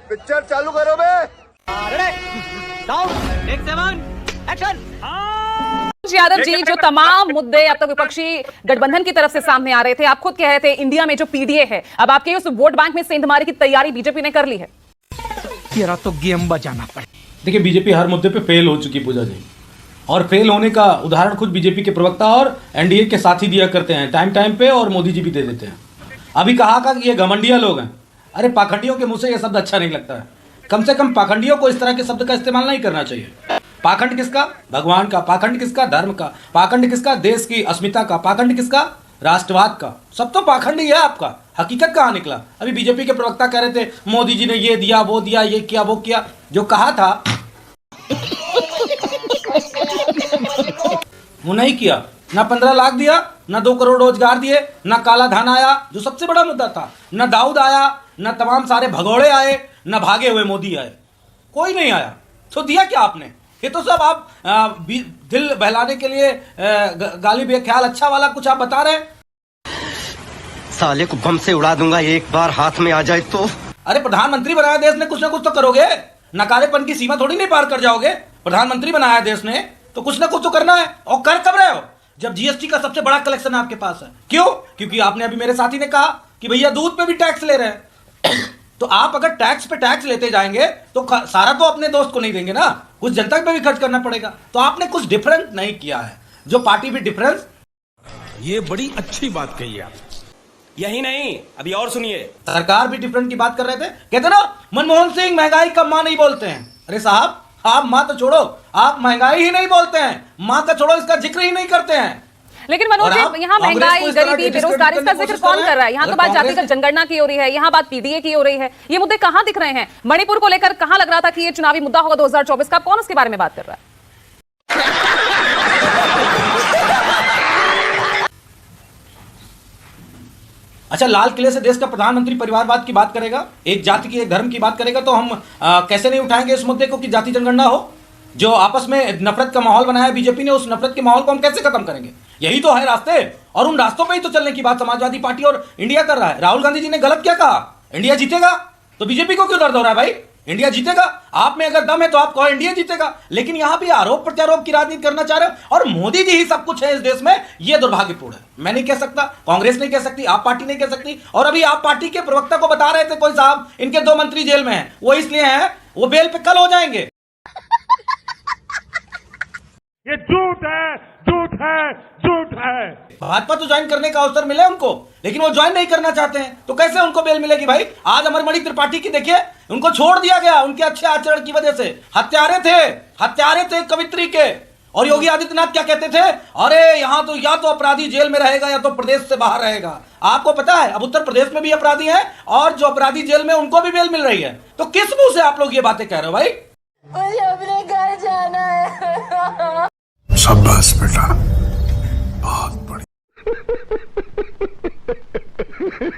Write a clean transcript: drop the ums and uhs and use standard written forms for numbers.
Picture चालू करो बे। यादव जी, जो तमाम मुद्दे अब तक विपक्षी गठबंधन की तरफ से सामने आ रहे थे, आप खुद कह रहे थे इंडिया में जो पीडीए है, अब आपके उस वोट बैंक में सेंध मारे की तैयारी बीजेपी ने कर ली है। तेरा तो गेम बजाना पड़े। देखिए, बीजेपी हर मुद्दे पे फेल हो चुकी पूजा जी, और फेल होने का उदाहरण खुद बीजेपी के प्रवक्ता और एनडीए के साथी दिया करते हैं टाइम टाइम पे, और मोदी जी भी दे देते हैं। अभी कहा कि ये घमंडिया लोग हैं। अरे पाखंडियों के मुंह से ये शब्द अच्छा नहीं लगता है। कम से कम पाखंडियों को इस तरह के शब्द का इस्तेमाल नहीं करना चाहिए। पाखंड किसका? भगवान का। पाखंड किसका? धर्म का। पाखंड किसका? देश की अस्मिता का। पाखंड किसका? राष्ट्रवाद का। सब तो पाखंड ही है आपका। हकीकत कहाँ निकला? अभी बीजेपी के प्रवक्ता कह रहे थे मोदी जी ने ये दिया, वो दिया, ये किया, वो किया। जो कहा था वो नहीं किया। ना 15 लाख दिया, ना 2 करोड़ रोजगार दिए, ना काला धन आया जो सबसे बड़ा मुद्दा था, ना दाऊद आया, ना तमाम सारे भगोड़े आए, ना भागे हुए मोदी आए। कोई नहीं आया। तो दिया क्या आपने? ये तो सब आप दिल बहलाने के लिए गाली बेख्याल अच्छा वाला कुछ आप बता रहे हैं। साले को बम से उड़ा दूंगा एक बार हाथ में आ जाए तो। अरे प्रधानमंत्री बनाया देश ने, कुछ ना कुछ तो करोगे। नकारेपन की सीमा थोड़ी नहीं पार कर जाओगे। प्रधानमंत्री बनाया देश ने तो कुछ ना कुछ तो करना है। और कर कब रहे हो? जब जीएसटी का सबसे बड़ा कलेक्शन आपके पास है। क्यों? क्योंकि आपने अभी मेरे साथी ने कहा कि भैया दूध पे भी टैक्स ले रहे हैं। तो आप अगर टैक्स पे टैक्स लेते जाएंगे तो सारा तो अपने दोस्त को नहीं देंगे ना, कुछ जनता पे भी खर्च करना पड़ेगा। तो आपने कुछ डिफरेंस नहीं किया है। जो पार्टी भी डिफरेंस, ये बड़ी अच्छी बात कही आप। यही नहीं, अभी और सुनिए। सरकार भी डिफरेंट की बात कर रहे थे। कहते ना मनमोहन सिंह महंगाई का मां नहीं बोलते हैं। अरे साहब, आप मां तो छोड़ो, आप महंगाई ही नहीं बोलते हैं। मां का छोड़ो, इसका जिक्र ही नहीं करते हैं। लेकिन मनोज जी, यहाँ महंगाई, गरीबी, बेरोजगारी का जिक्र कौन कर रहा है? यहाँ तो बात जातिगत जनगणना की हो रही है, यहाँ बात पीडीए की हो रही है। ये मुद्दे कहाँ दिख रहे हैं? मणिपुर को लेकर कहाँ लग रहा था कि ये चुनावी मुद्दा होगा 2024 का? कौन उसके बारे में बात कर रहा है? अच्छा, लाल किले से देश का प्रधानमंत्री परिवारवाद की बात करेगा, एक जाति की, एक धर्म की बात करेगा, तो हम कैसे नहीं उठाएंगे इस मुद्दे को कि जाति जनगणना हो? जो आपस में नफरत का माहौल बनाया बीजेपी ने, उस नफरत के माहौल को हम कैसे खत्म करेंगे? यही तो है रास्ते, और उन रास्तों पे ही तो चलने की बात समाजवादी पार्टी और इंडिया कर रहा है। राहुल गांधी जी ने गलत क्या कहा? इंडिया जीतेगा। तो बीजेपी को क्यों दर्द हो रहा है भाई? इंडिया जीतेगा। आप में अगर दम है तो आप कहो इंडिया जीतेगा, लेकिन यहां भी आरोप प्रत्यारोप की राजनीति करना चाह रहे हो। और मोदी जी ही सब कुछ है इस देश में, यह दुर्भाग्यपूर्ण है। मैं नहीं कह सकता, कांग्रेस नहीं कह सकती, आप पार्टी नहीं कह सकती। और अभी आप पार्टी के प्रवक्ता को बता रहे थे कोई साहब, इनके 2 मंत्री जेल में हैं, वो इसलिए हैं, वो बेल पे कल हो जाएंगे। ये झूठ है, झूठ है, झूठ है। भाजपा तो ज्वाइन करने का अवसर मिले उनको, लेकिन वो ज्वाइन नहीं करना चाहते हैं। तो कैसे उनको बेल मिलेगी भाई? आज अमरमणि त्रिपाठी की देखिए, उनको छोड़ दिया गया उनके अच्छे आचरण की वजह से। हत्यारे थे कवित्री के। और योगी आदित्यनाथ क्या कहते थे? अरे यहां तो या तो अपराधी जेल में रहेगा या तो प्रदेश से बाहर रहेगा। आपको पता है अब उत्तर प्रदेश में भी अपराधी हैं, और जो अपराधी जेल में उनको भी बेल मिल रही है। तो किस मुंह से आप लोग ये बातें कह रहे हो भाई? मुझे अपने घर जाना है। शाबाश बेटा।